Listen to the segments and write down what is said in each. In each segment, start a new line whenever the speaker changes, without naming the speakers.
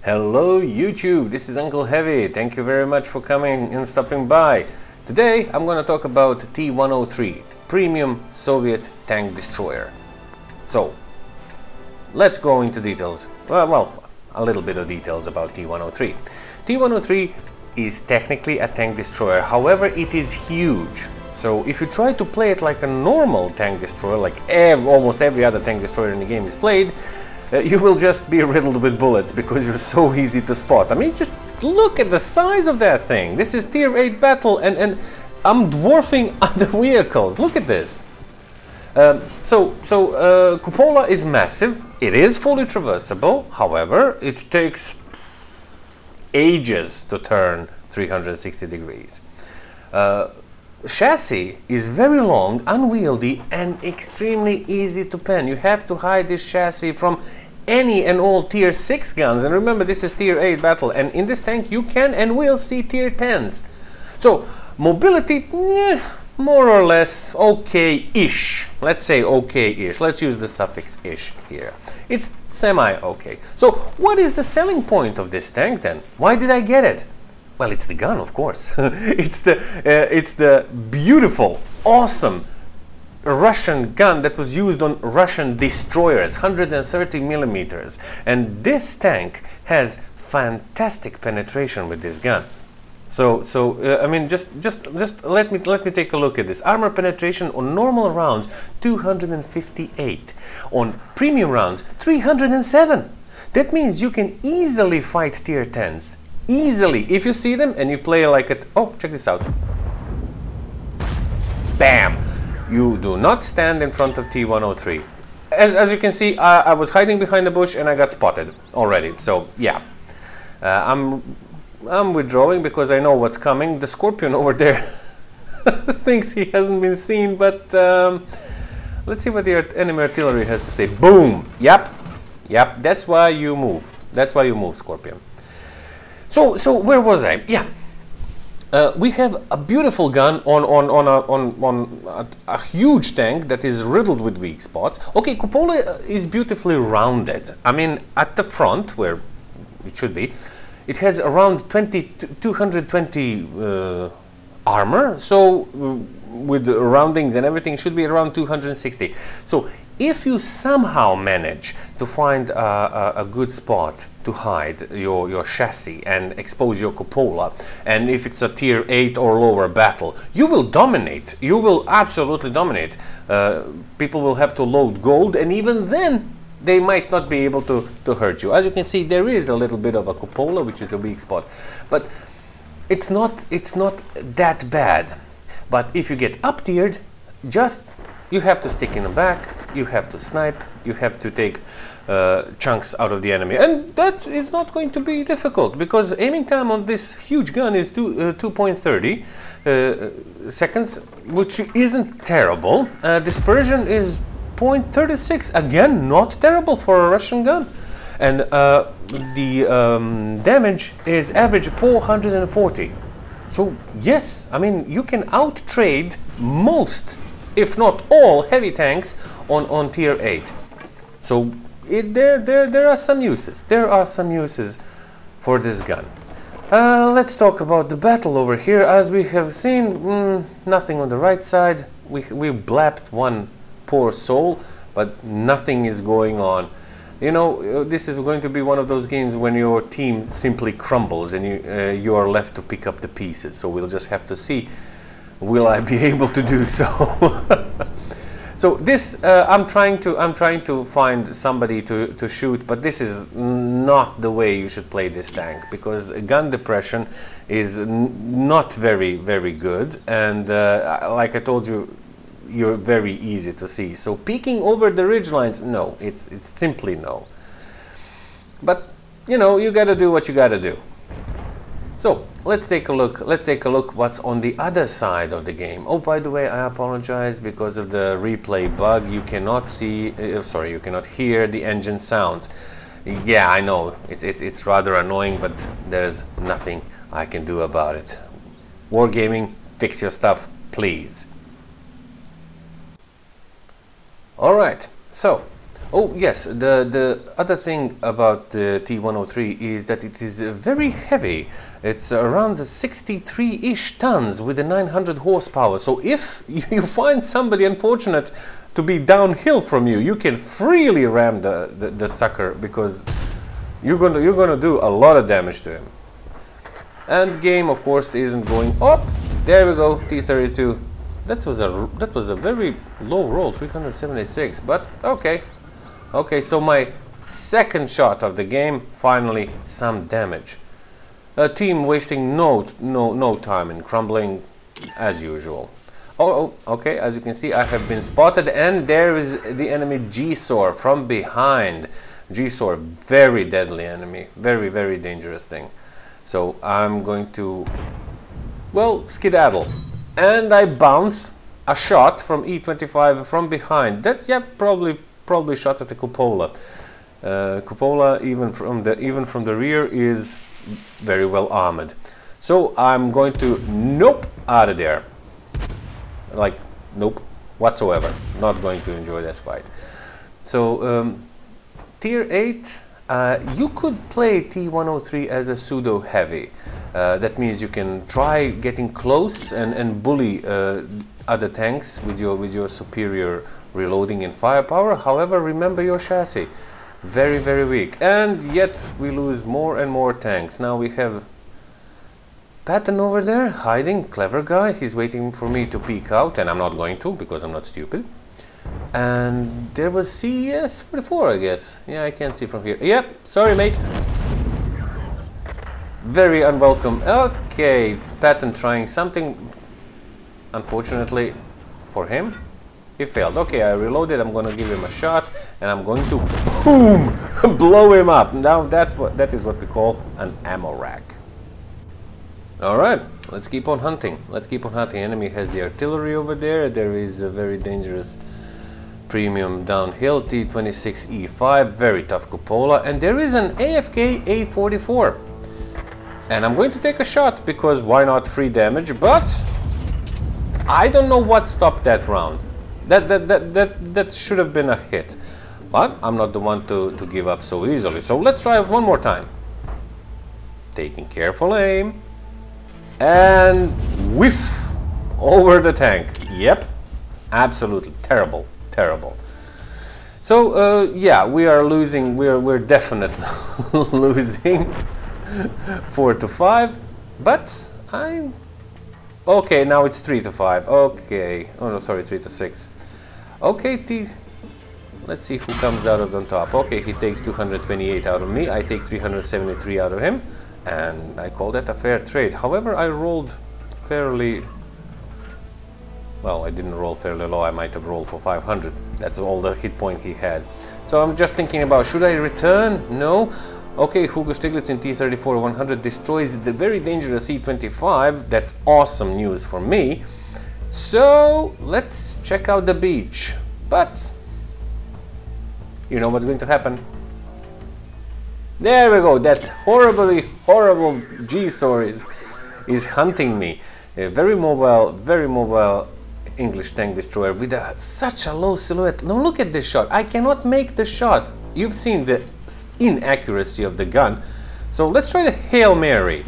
Hello YouTube, this is Uncle Heavy. Thank you very much for coming and stopping by. Today I'm going to talk about T-103, premium Soviet tank destroyer. So, let's go into details. Well, a little bit of details about T-103. T-103 is technically a tank destroyer, however it is huge. So if you try to play it like a normal tank destroyer, like almost every other tank destroyer in the game is played, you will just be riddled with bullets because you're so easy to spot. I mean, just look at the size of that thing. This is tier 8 battle and I'm dwarfing other vehicles. Look at this. Cupola is massive. It is fully traversable. However, it takes ages to turn 360 degrees. Chassis is very long, unwieldy and extremely easy to pen. You have to hide this chassis from any and all tier 6 guns, and remember this is tier 8 battle, and in this tank you can and will see tier 10s. So mobility, more or less okay-ish. Let's say okay-ish. Let's use the suffix ish here. It's semi-okay. So what is the selling point of this tank then? Why did I get it? Well, it's the gun, of course. It's the beautiful, awesome Russian gun that was used on Russian destroyers, 130 millimeters. And this tank has fantastic penetration with this gun. I mean, just let me take a look at this. Armor penetration on normal rounds, 258. On premium rounds, 307. That means you can easily fight tier 10s. Easily, if you see them and you play like it. Oh, check this out. Bam! You do not stand in front of T-103. As you can see, I was hiding behind the bush and I got spotted already. So yeah, I'm withdrawing because I know what's coming. The Scorpion over there thinks he hasn't been seen, but let's see what the enemy artillery has to say. Boom! Yep. That's why you move. That's why you move, Scorpion. So where was I? Yeah, we have a beautiful gun on a huge tank that is riddled with weak spots. Okay, Cupola is beautifully rounded. I mean, at the front, where it should be, it has around 220 armor. So with the roundings and everything, it should be around 260. So if you somehow manage to find a good spot to hide your chassis and expose your cupola, and if it's a tier 8 or lower battle, you will dominate. You will absolutely dominate. People will have to load gold, and even then they might not be able to hurt you. As you can see, there is a little bit of a cupola, which is a weak spot, but it's not that bad. But if you get up tiered, you have to stick in the back, you have to snipe, you have to take chunks out of the enemy, and that is not going to be difficult because aiming time on this huge gun is 2.30 seconds, which isn't terrible. Dispersion is 0.36, again not terrible for a Russian gun, and the damage is average 440. So yes, I mean, you can out-trade most, if not all, heavy tanks on tier 8. So there are some uses. There are some uses for this gun. Let's talk about the battle over here. As we have seen, nothing on the right side. We blapped one poor soul, but nothing is going on. You know, this is going to be one of those games when your team simply crumbles and you are left to pick up the pieces. So we'll just have to see, will I be able to do so? So this, I'm trying to find somebody to shoot, but this is not the way you should play this tank, because gun depression is not very good, and like I told you, you're very easy to see. So peeking over the ridge lines, no, it's simply no. But you know, you gotta do what you gotta do. So let's take a look. Let's take a look what's on the other side of the game. Oh, by the way, I apologize because of the replay bug. You cannot see, sorry, you cannot hear the engine sounds. Yeah, I know it's rather annoying, but there's nothing I can do about it. Wargaming, fix your stuff, please. All right, so Oh yes, the other thing about the T-103 is that it is very heavy. It's around 63-ish tons with a 900 horsepower. So if you find somebody unfortunate to be downhill from you, you can freely ram the sucker, because you're gonna do a lot of damage to him. And game, of course, isn't going up. There we go, T-32. That was a very low roll, 376. But okay. Okay, so my second shot of the game, finally some damage. A team wasting no time in crumbling as usual. Oh, okay, as you can see, I have been spotted, and there is the enemy G-Sor from behind. G-Sor, very deadly enemy, very dangerous thing. So I'm going to, well, skedaddle, and I bounce a shot from E-25 from behind. That, yeah, probably shot at the cupola. Cupola, even from the rear, is very well armored. So I'm going to nope out of there. Like, nope, whatsoever. Not going to enjoy this fight. So tier 8, you could play T-103 as a pseudo heavy. That means you can try getting close and bully other tanks with your superior reloading and firepower. However, remember your chassis, very weak, and yet we lose more and more tanks. Now we have Patton over there hiding, clever guy. He's waiting for me to peek out, and I'm not going to, because I'm not stupid. And there was CS-44, I guess. Yeah, I can't see from here. Yep, sorry mate. Very unwelcome. Okay, Patton trying something. Unfortunately for him, he failed. Okay, I reloaded. I'm going to give him a shot, and I'm going to boom, blow him up. Now that is what we call an ammo rack. All right, let's keep on hunting. Let's keep on hunting. Enemy has the artillery over there. There is a very dangerous premium downhill T-26E5, very tough cupola, and there is an AFK A-44. And I'm going to take a shot, because why not, free damage, but I don't know what stopped that round. That should have been a hit, but I'm not the one to give up so easily. So let's try it one more time. Taking careful aim, and whiff over the tank. Yep, absolutely terrible. So yeah, we are losing. We're definitely losing 4-5, but okay, now it's 3-5. Okay, oh no, sorry, 3-6. Okay, let's see who comes out on top. Okay, he takes 228 out of me. I take 373 out of him, and I call that a fair trade. However, I rolled fairly. Well, I didn't roll fairly low. I might have rolled for 500. That's all the hit point he had. So I'm just thinking about, should I return? No. Okay, Hugo Stiglitz in T-34-100 destroys the very dangerous E-25. That's awesome news for me. So let's check out the beach. But you know what's going to happen. There we go. That horrible G-Sor is hunting me. A very mobile English tank destroyer with such a low silhouette. Now look at this shot. I cannot make the shot. You've seen the inaccuracy of the gun. So let's try the Hail Mary.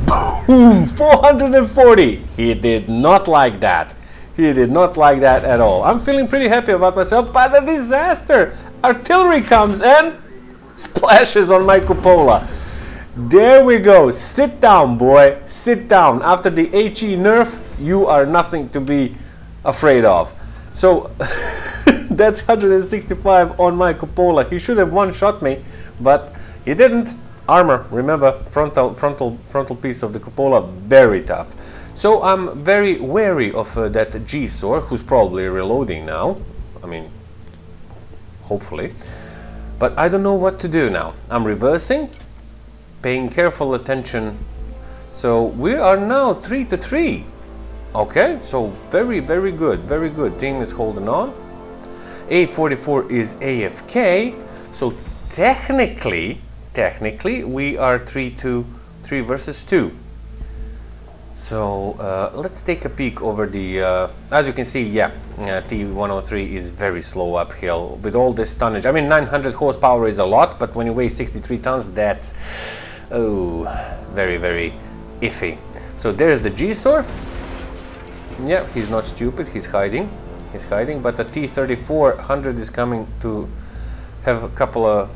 Boom! 440! He did not like that. He did not like that at all. I'm feeling pretty happy about myself, but a disaster! Artillery comes and splashes on my cupola. There we go. Sit down, boy. Sit down. After the HE nerf, you are nothing to be afraid of. So that's 165 on my cupola. He should have one-shot me, but he didn't. Armor, remember, frontal piece of the cupola, very tough. So I'm very wary of that G-Sor, who's probably reloading now. I mean, hopefully. But I don't know what to do now. I'm reversing, paying careful attention. So we are now 3-3. Okay, so very good. Team is holding on. A44 is AFK. So technically we are 3 versus 2. So let's take a peek over the, as you can see, yeah, T-103 is very slow uphill with all this tonnage. I mean, 900 horsepower is a lot, but when you weigh 63 tons, that's, oh, very, very iffy. So there's the G-Sor. Yeah, he's not stupid, he's hiding. He's hiding, but the T-3400 is coming to have a couple of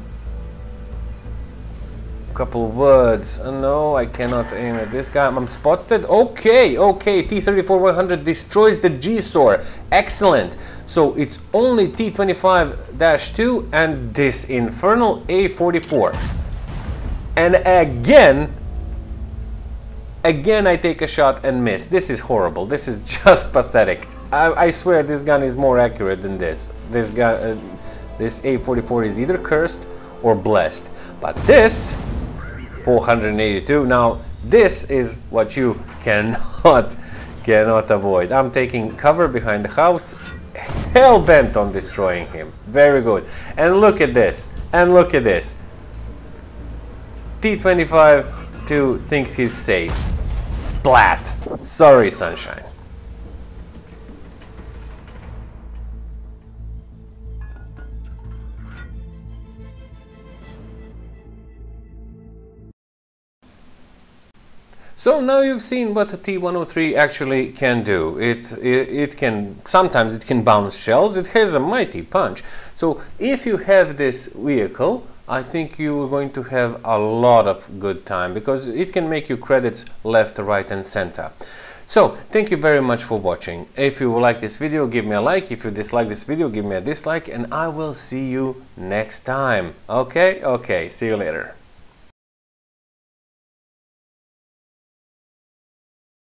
words. No, I cannot aim at this guy. I'm spotted. Okay, okay. T-34-100 destroys the G-Sor. Excellent. So it's only T-25-2 and this infernal A-44. And again I take a shot and miss. This is horrible. This is just pathetic. I swear this gun is more accurate than this. This gun, this A-44 is either cursed or blessed. But this 482. Now this is what you cannot avoid. I'm taking cover behind the house, hell bent on destroying him. Very good. And look at this. And look at this. T-25-2 thinks he's safe. Splat. Sorry, sunshine. So now you've seen what the T-103 actually can do. It can, sometimes it can bounce shells. It has a mighty punch. So if you have this vehicle, I think you're going to have a lot of good time because it can make you credits left, right and center. So thank you very much for watching. If you like this video, give me a like. If you dislike this video, give me a dislike, and I will see you next time. Okay? Okay, see you later.